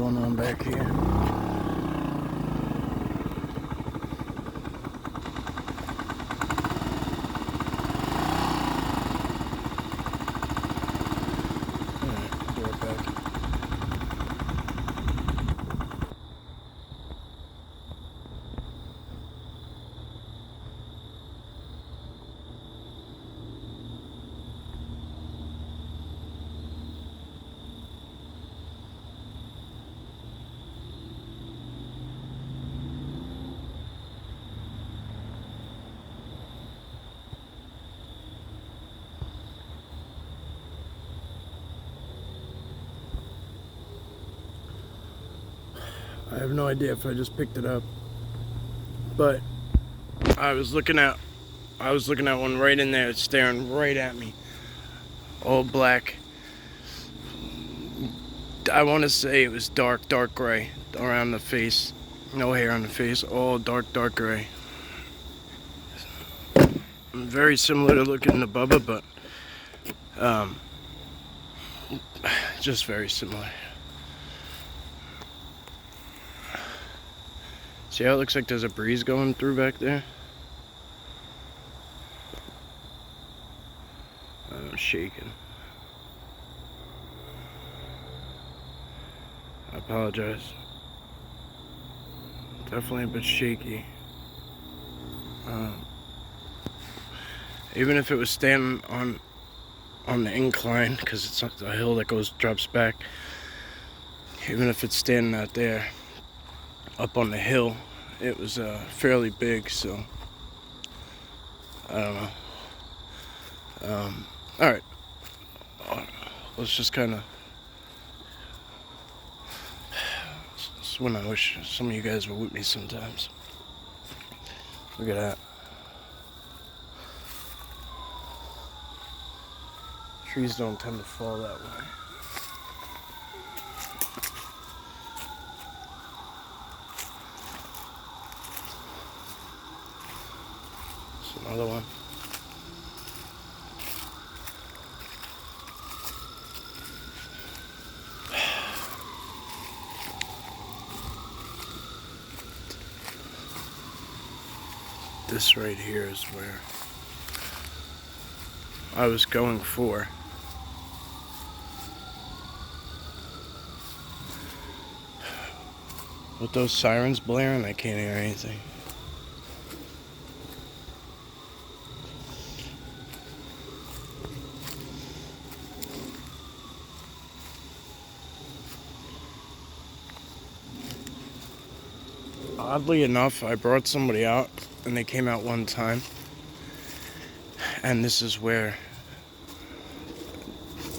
going on back here. I have no idea if I just picked it up, but I was looking at one right in there, staring right at me, all black. I want to say it was dark gray around the face, no hair on the face, all dark gray. Very similar to looking to Bubba, but just very similar. See how it looks like there's a breeze going through back there? I'm shaking. I apologize. Definitely a bit shaky. Even if it was standing on the incline, because it's not a hill that drops back. Even if it's standing out there, up on the hill, it was fairly big, so I don't know. Alright, let's just kind of, it's when I wish some of you guys were with me sometimes. Look at that. Trees don't tend to fall that way. Another one. This right here is where I was going for. With those sirens blaring, I can't hear anything. Oddly enough, I brought somebody out, and they came out one time, and this is where,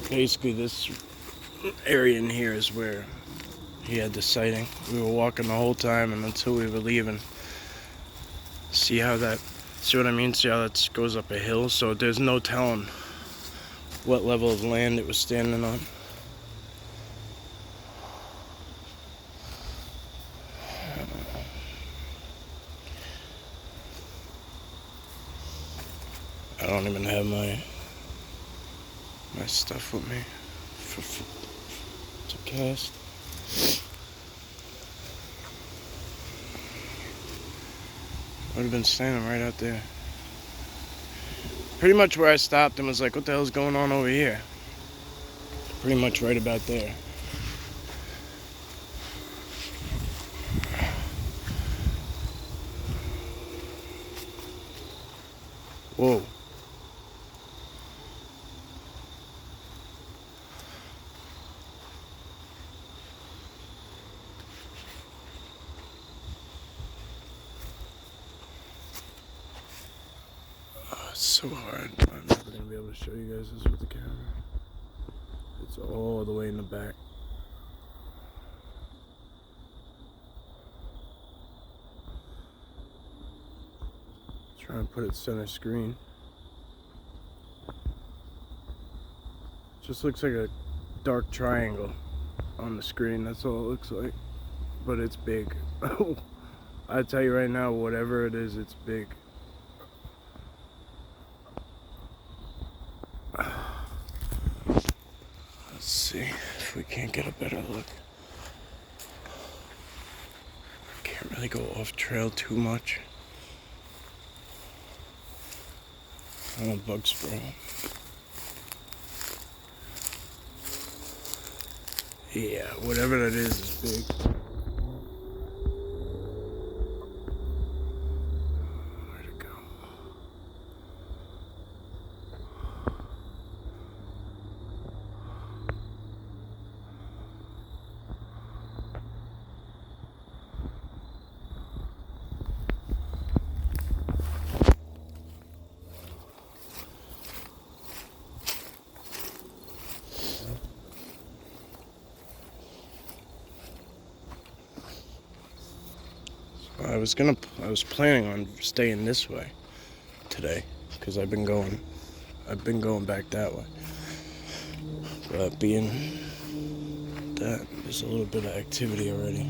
basically this area in here is where he had the sighting. We were walking the whole time, and until we were leaving. See what I mean? See how that goes up a hill? So there's no telling what level of land it was standing on. I don't even have my stuff with me to cast. Would have been standing right out there. Pretty much where I stopped and was like, what the hell's going on over here? Pretty much right about there. Whoa. It's so hard. I'm never going to be able to show you guys this with the camera. It's all the way in the back. Try and put it center screen. Just looks like a dark triangle on the screen. That's all it looks like. But it's big. I tell you right now, whatever it is, it's big. Let's see if we can't get a better look. really go off trail too much. I'm a bug spray. Yeah, whatever that is big. Where'd it go? I was planning on staying this way today because I've been going back that way. But being that there's a little bit of activity already,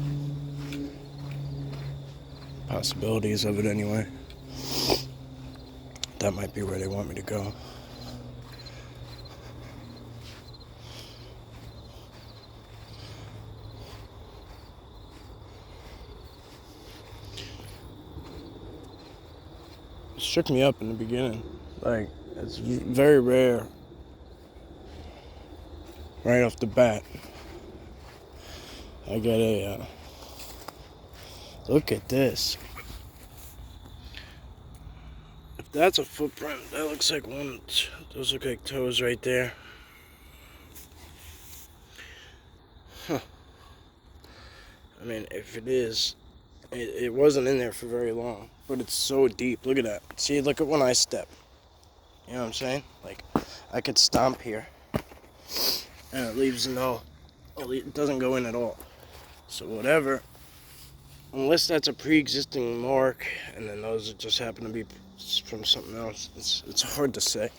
possibilities of it anyway, that might be where they want me to go. It shook me up in the beginning. Like, it's very rare right off the bat I get a look at this. If that's a footprint, that looks like one. Those look like toes right there. Huh. I mean, if it is, it wasn't in there for very long, but it's so deep. Look at that. See, look at when I step. You know what I'm saying? Like, I could stomp here, and it leaves it doesn't go in at all. So whatever, unless that's a pre-existing mark, and then those just happen to be from something else, it's hard to say.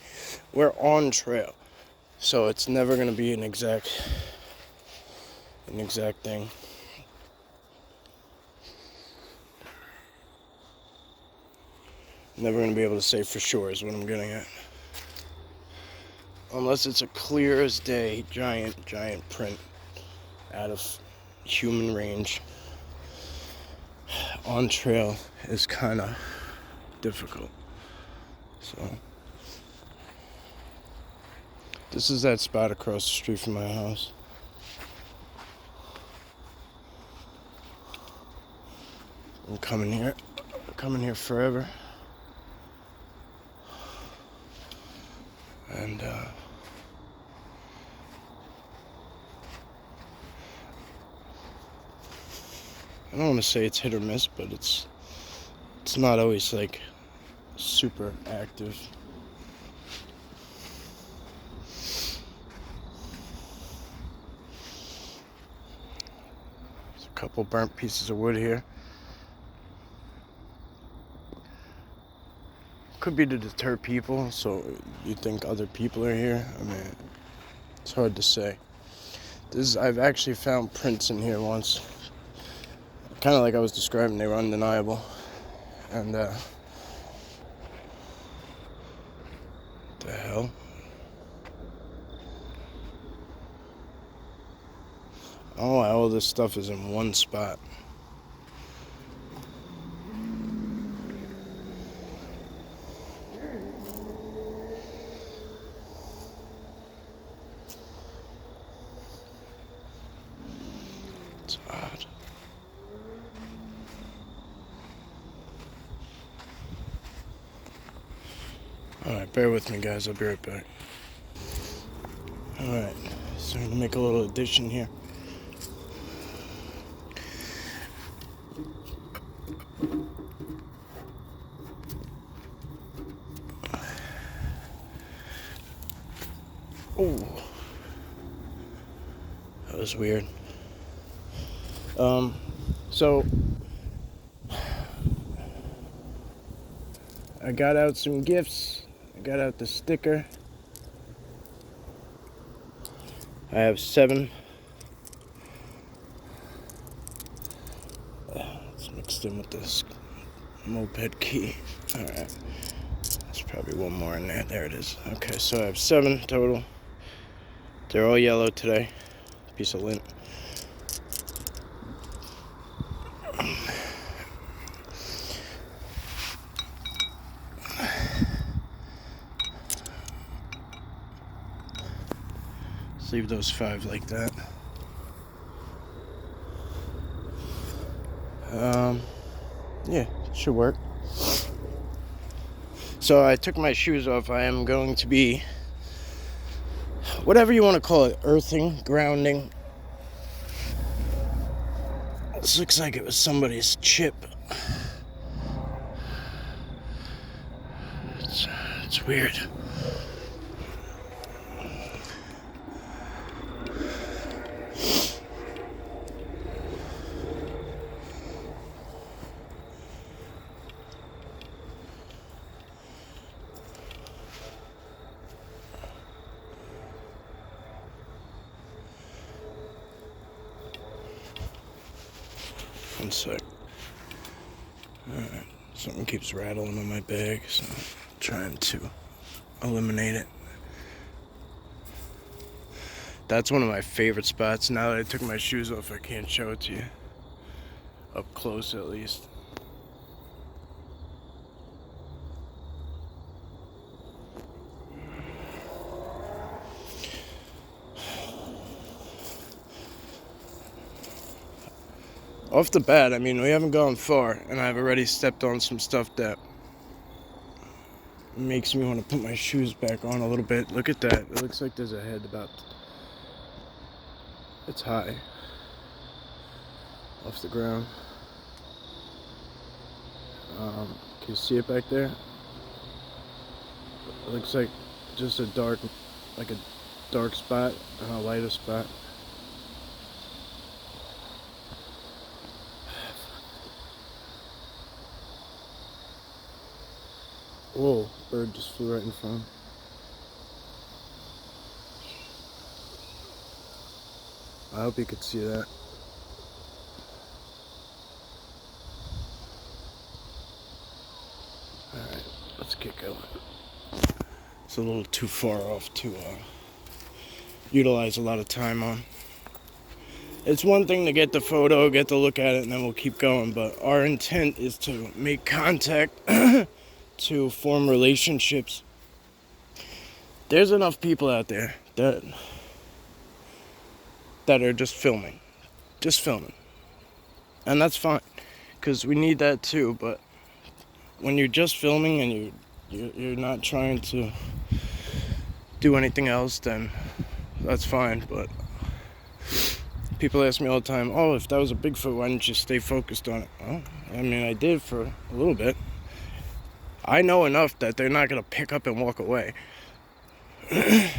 We're on trail, so it's never gonna be an exact thing. Never gonna be able to say for sure is what I'm getting at. Unless it's a clear as day, giant print out of human range. On trail is kind of difficult. So this is that spot across the street from my house. I'm coming here forever. And I don't want to say it's hit or miss, but it's not always like super active. There's a couple burnt pieces of wood here. Could be to deter people, so you think other people are here. I mean, it's hard to say. I've actually found prints in here once. Kind of like I was describing, they were undeniable. And, what the hell? Oh, all this stuff is in one spot. It's odd. Alright, bear with me, guys. I'll be right back. Alright, so I'm going to make a little addition here. Oh, that was weird. So I got out some gifts. I got out the sticker. I have 7. It's mixed in with this moped key. Alright. There's probably one more in there. There it is. Okay, so I have 7 total. They're all yellow today. Piece of lint. Let's leave those 5 like that. Yeah, should work. So I took my shoes off. I am going to be, whatever you want to call it, earthing, grounding. This looks like it was somebody's chip. It's weird. One sec. Alright, something keeps rattling on my bag, so I'm trying to eliminate it. That's one of my favorite spots. Now that I took my shoes off, I can't show it to you. Up close, at least. Off the bat, I mean, we haven't gone far, and I've already stepped on some stuff that makes me want to put my shoes back on a little bit. Look at that. It looks like there's a head about... It's high. Off the ground. Can you see it back there? It looks like just a dark spot and a lighter spot. Whoa, bird just flew right in front. I hope you could see that. Alright, let's get going. It's a little too far off to utilize a lot of time on. It's one thing to get the photo, get to look at it, and then we'll keep going, but our intent is to make contact, to form relationships. There's enough people out there that are just filming. And that's fine, because we need that too, but when you're just filming and you're not trying to do anything else, then that's fine. But people ask me all the time, oh, if that was a Bigfoot, why didn't you stay focused on it? Well, I mean, I did for a little bit. I know enough that they're not going to pick up and walk away. They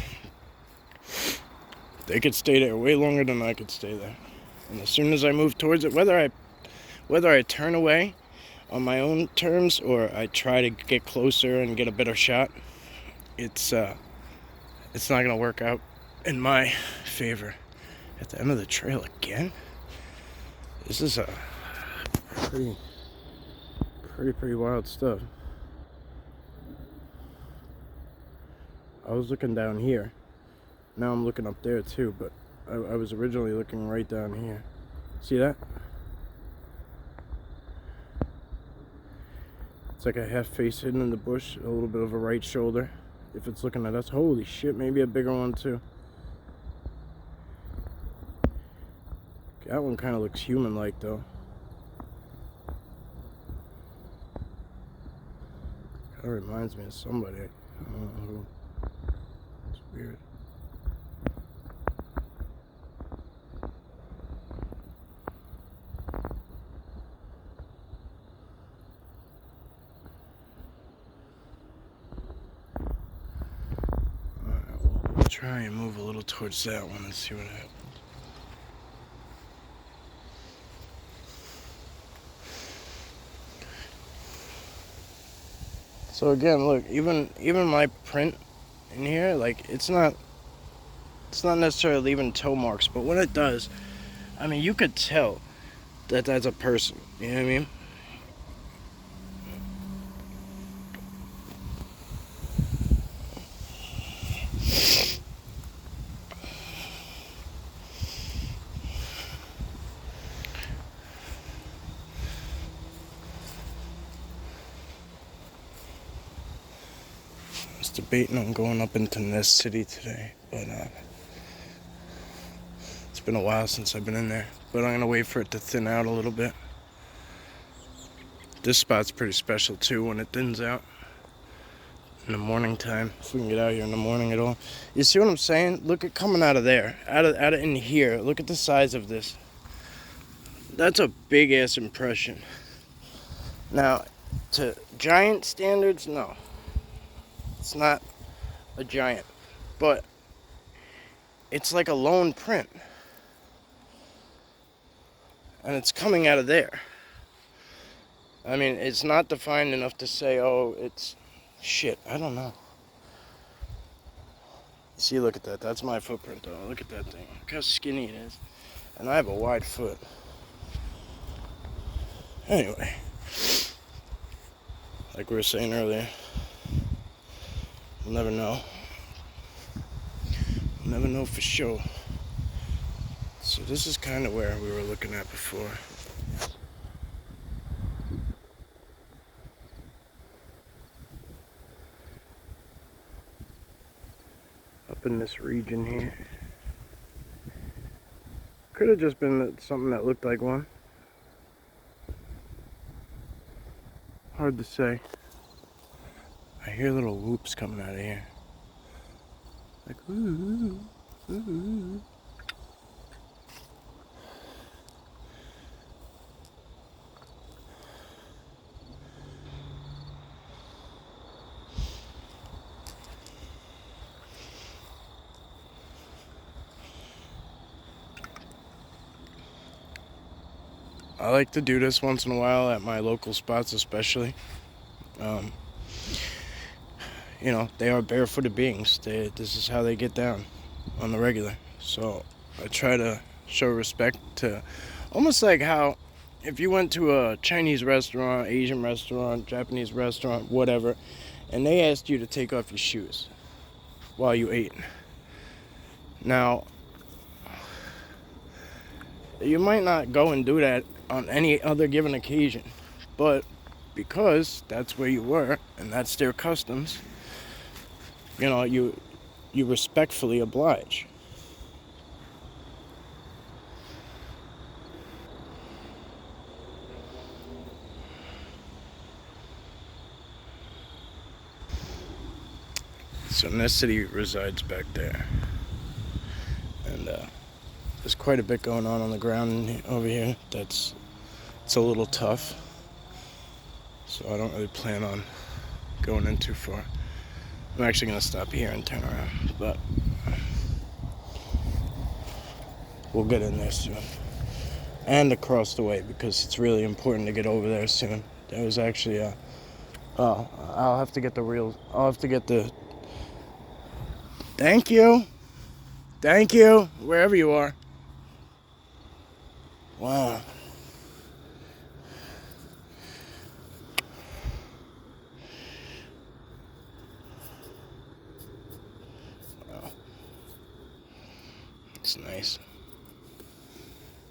could stay there way longer than I could stay there. And as soon as I move towards it, whether I turn away on my own terms or I try to get closer and get a better shot, it's not going to work out in my favor. At the end of the trail again? This is a pretty wild stuff. I was looking down here. Now I'm looking up there too, but I was originally looking right down here. See that? It's like a half face hidden in the bush, a little bit of a right shoulder. If it's looking at us, holy shit, maybe a bigger one too. That one kind of looks human-like though. Kind of reminds me of somebody. I don't know who. It's weird. Alright, well, we'll try and move a little towards that one and see what happens. So again, look, even my print in here, like it's not necessarily leaving toe marks, but when it does, I mean, you could tell that that's a person. You know what I mean? I was debating on going up into Nest City today, but been a while since I've been in there, but I'm gonna wait for it to thin out a little bit. This spot's pretty special too when it thins out in the morning time. If we can get out here in the morning at all. You see what I'm saying? Look at coming out of there, out of in here. Look at the size of this. That's a big ass impression. Now, to giant standards, no, it's not a giant, but it's like a lone print, and it's coming out of there. I mean, it's not defined enough to say, oh, it's shit. I don't know. See, look at that. That's my footprint, though. Look at that thing. Look how skinny it is. And I have a wide foot. Anyway, like we were saying earlier, we'll never know. We'll never know for sure. So this is kind of where we were looking at before. Up in this region here. Could have just been something that looked like one. Hard to say. I hear little whoops coming out of here. Like, ooh, ooh, ooh. I like to do this once in a while at my local spots, especially. You know, they are barefooted beings. This is how they get down on the regular. So I try to show respect to, almost like how if you went to a Chinese restaurant, Asian restaurant, Japanese restaurant, whatever, and they asked you to take off your shoes while you ate. Now, you might not go and do that on any other given occasion, but because that's where you were and that's their customs, you know, you respectfully oblige. So Necessity resides back there, and there's quite a bit going on the ground over here. It's a little tough, so I don't really plan on going in too far. I'm actually going to stop here and turn around, but we'll get in there soon. And across the way, because it's really important to get over there soon. There was actually I'll have to get the thank you, wherever you are. Wow. It's nice.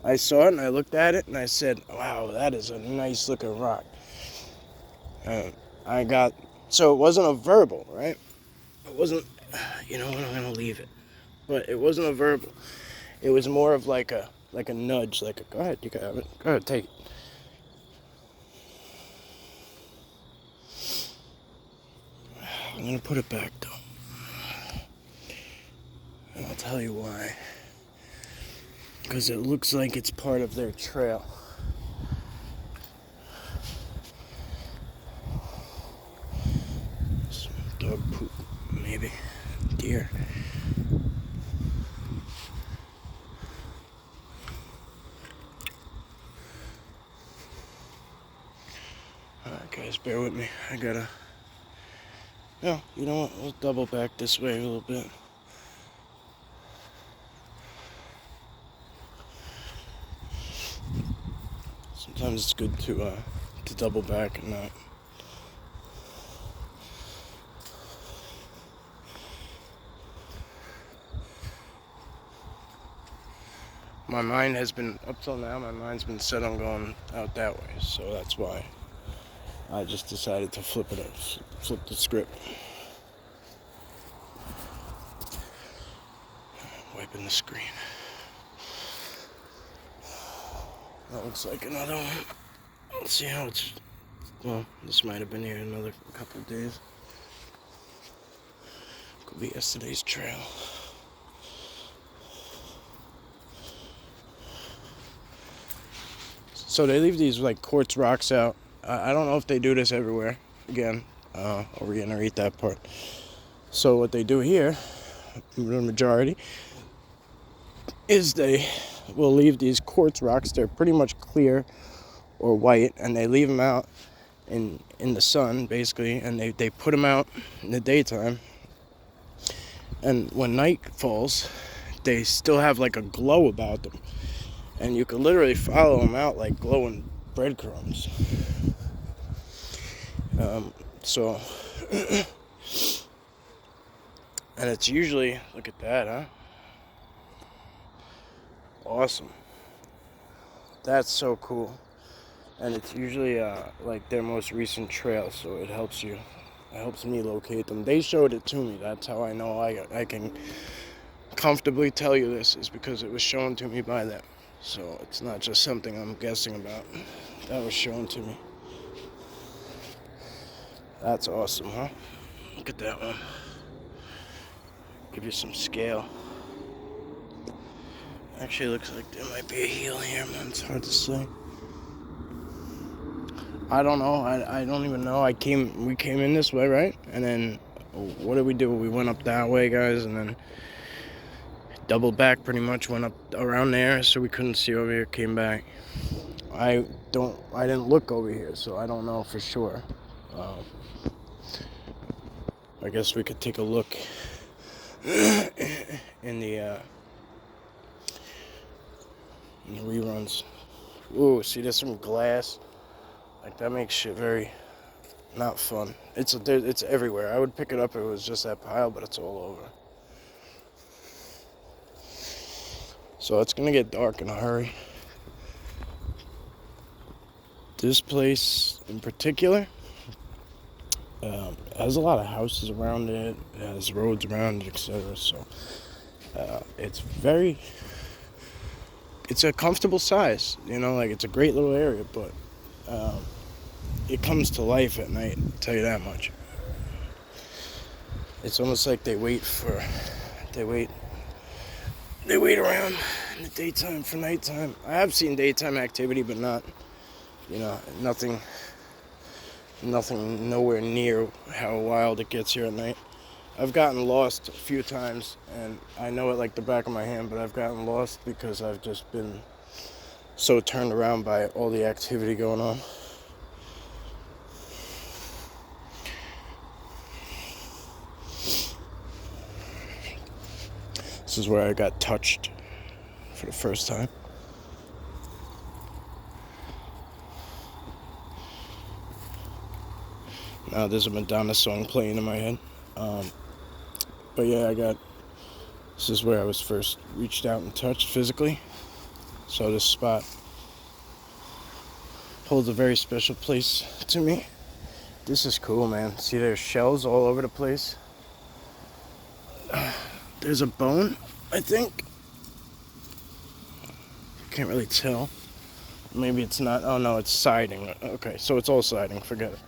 I saw it and I looked at it and I said, wow, that is a nice looking rock. So it wasn't a verbal, right? It wasn't, you know what, I'm going to leave it. But it wasn't a verbal. It was more of like a nudge, go ahead, you can have it. Go ahead, take it. I'm going to put it back though. And I'll tell you why. Because it looks like it's part of their trail. Some dog poop, maybe. Deer. Alright guys, bear with me. I gotta... No, you know what? We'll double back this way a little bit. Sometimes it's good to double back and not. My mind has been, up till now, my mind's been set on going out that way, so that's why I just decided to flip the script. Wiping the screen. That looks like another one. Let's see how it's... Well, this might have been here another couple of days. Could be yesterday's trail. So they leave these like quartz rocks out. I don't know if they do this everywhere. Again, I'll reiterate that part. So what they do here, the majority, is they will leave these quartz rocks. They're pretty much clear or white, and they leave them out in the sun, basically, and they put them out in the daytime. And when night falls, they still have like a glow about them. And you can literally follow them out like glowing breadcrumbs. So, and it's usually, look at that, huh? Awesome. That's so cool. And it's usually like their most recent trail, so it helps me locate them. They showed it to me. That's how I know I can comfortably tell you this, is because it was shown to me by them. So it's not just something I'm guessing about. That was shown to me. That's awesome, huh? Look at that one. Give you some scale. Actually, looks like there might be a heel here, man. It's hard to say. I don't know. I don't even know. We came in this way, right? And then what did we do? We went up that way, guys, and then doubled back pretty much, went up around there, so we couldn't see over here, came back. I didn't look over here, so I don't know for sure. I guess we could take a look in the reruns. Ooh, see, there's some glass. Like, that makes shit very not fun. It's everywhere. I would pick it up if it was just that pile, but it's all over. So it's gonna get dark in a hurry. This place in particular has a lot of houses around it. It has roads around it, etc. So it's a comfortable size. You know, like, it's a great little area, but it comes to life at night. I'll tell you that much. It's almost like they wait around in the daytime for nighttime. I have seen daytime activity, but not, nothing nowhere near how wild it gets here at night. I've gotten lost a few times, and I know it like the back of my hand, but I've gotten lost because I've just been so turned around by all the activity going on. This is where I got touched for the first time. Now there's a Madonna song playing in my head. But yeah, this is where I was first reached out and touched physically. So this spot holds a very special place to me. This is cool, man. See, there's shells all over the place. There's a bone, I think. Can't really tell. Maybe it's not. Oh no, it's siding. Okay, so it's all siding. Forget it.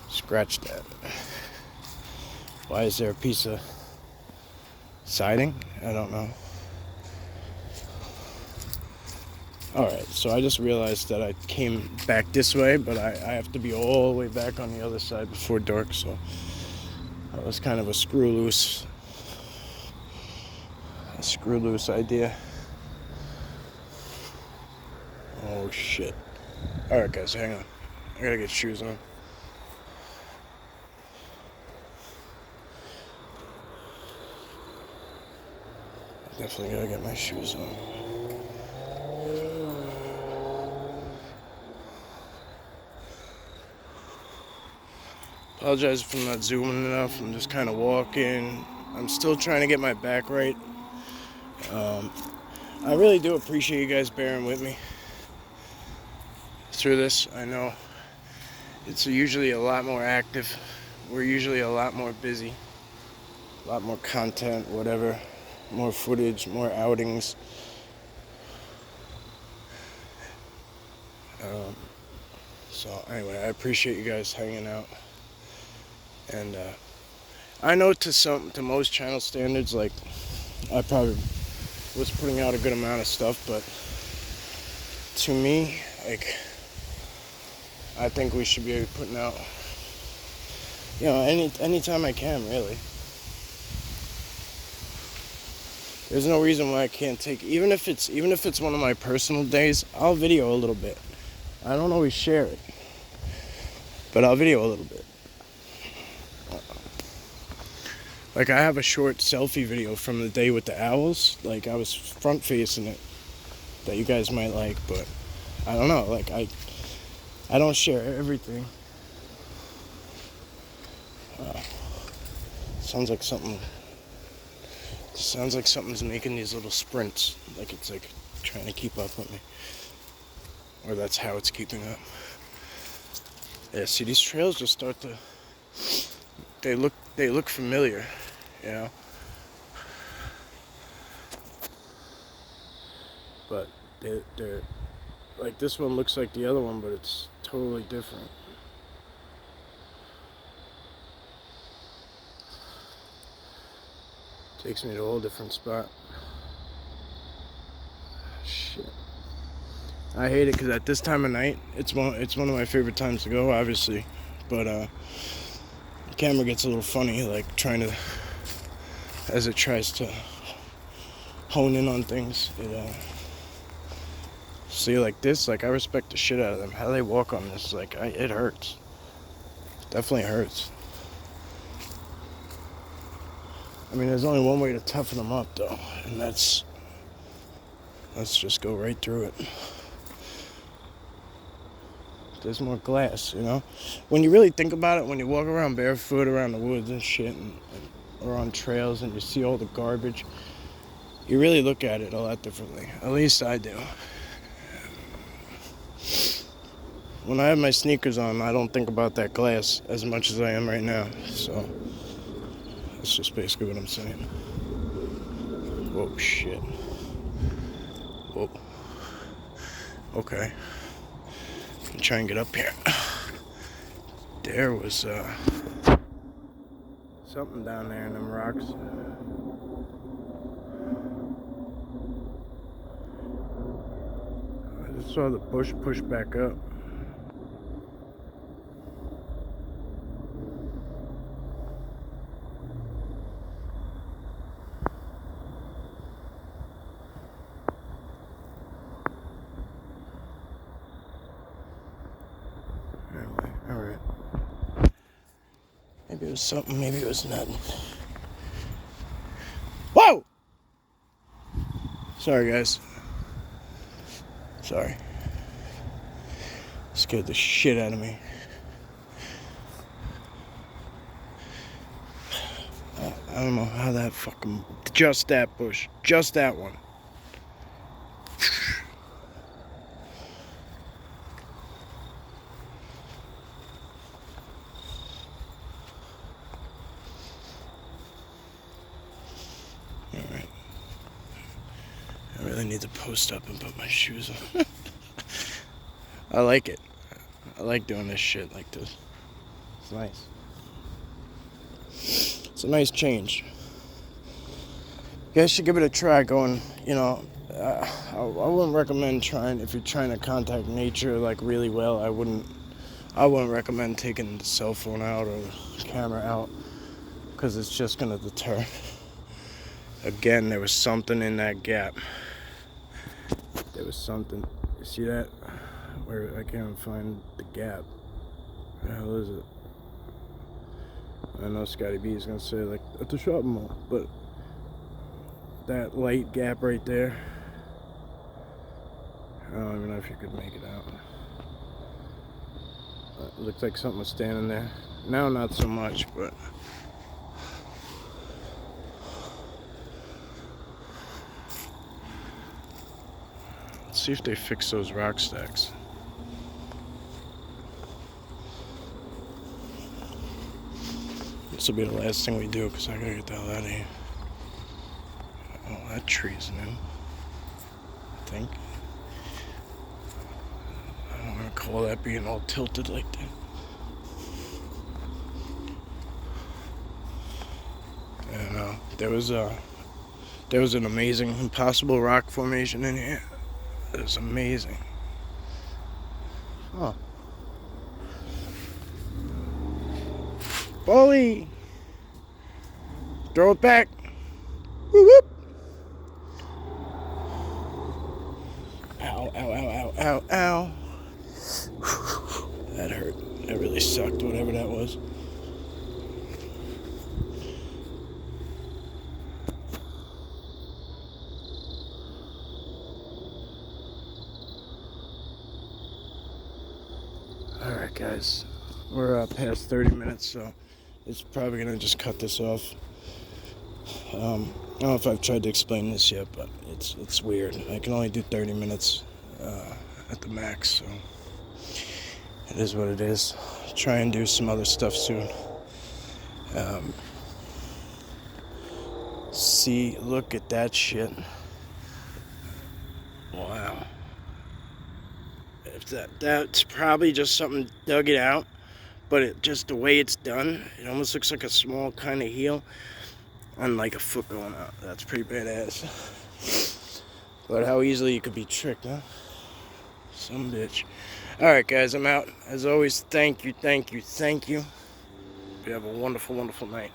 Scratch that. Why is there a piece of siding? I don't know. Alright, so I just realized that I came back this way, but I have to be all the way back on the other side before dark, so that was kind of a screw loose idea. Oh shit. Alright guys, hang on. I gotta get shoes on. Definitely gotta get my shoes on. Apologize if I'm not zooming enough. I'm just kind of walking. I'm still trying to get my back right. I really do appreciate you guys bearing with me through this. I know it's usually a lot more active. We're usually a lot more busy. A lot more content, whatever. More footage, more outings. So anyway, I appreciate you guys hanging out. And I know to most channel standards, like, I probably was putting out a good amount of stuff, but to me, like, I think we should be putting out, anytime I can, really. There's no reason why I can't take, even if it's one of my personal days, I'll video a little bit. I don't always share it, but I'll video a little bit. Like, I have a short selfie video from the day with the owls. Like, I was front facing it, that you guys might like, but I don't know. Like, I don't share everything. Sounds like something's making these little sprints. Like, it's like trying to keep up with me, or that's how it's keeping up. Yeah, see, these trails just start to, they look familiar, you know? But they're, like, this one looks like the other one, but it's totally different. Takes me to a whole different spot. Shit. I hate it because at this time of night, it's one of my favorite times to go, obviously. But the camera gets a little funny, like, as it tries to hone in on things. See, like this, like, I respect the shit out of them. How they walk on this, like, it hurts. Definitely hurts. I mean, there's only one way to toughen them up, though, and let's just go right through it. There's more glass, you know? When you really think about it, when you walk around barefoot around the woods and shit, or on trails, and you see all the garbage, you really look at it a lot differently. At least I do. When I have my sneakers on, I don't think about that glass as much as I am right now, so that's just basically what I'm saying. Whoa, shit. Whoa. Okay. I'm trying to get up here. There was something down there in them rocks. I just saw the bush push back up. Anyway, alright. Maybe it was something, maybe it was nothing. Whoa! Sorry, guys. Sorry. Scared the shit out of me. I don't know how that fucking... Just that bush. Just that one. Alright. I really need to post up and put my shoes on. I like it. I like doing this shit like this. It's nice. It's a nice change. You guys should give it a try going, I wouldn't recommend trying, if you're trying to contact nature like really well, I wouldn't recommend taking the cell phone out or the camera out, because it's just going to deter. Again, there was something in that gap. There was something. You see that? Where I can't even find the gap. Where the hell is it? I know Scotty B is gonna say, like, at the shopping mall, but that light gap right there, I don't even know if you could make it out. It looked like something was standing there. Now not so much, but let's see if they fix those rock stacks. This will be the last thing we do, because I gotta get the hell out of here. Oh, that tree's new, I think. I don't don't call that being all tilted like that. And there was an amazing impossible rock formation in here. It was amazing. Oh. Bully! Throw it back! Whoop whoop! Ow, ow, ow, ow, ow, ow. That hurt. That really sucked, whatever that was. Alright guys, we're past 30 minutes, so it's probably going to just cut this off. I don't know if I've tried to explain this yet, but it's weird. I can only do 30 minutes at the max, so it is what it is. Try and do some other stuff soon. See, look at that shit. Wow. If that's probably just something dug it out, but just the way it's done, it almost looks like a small kind of heel and like a foot going out. That's pretty badass. But how easily you could be tricked, huh? Some bitch. Alright guys, I'm out. As always, thank you. You have a wonderful, wonderful night.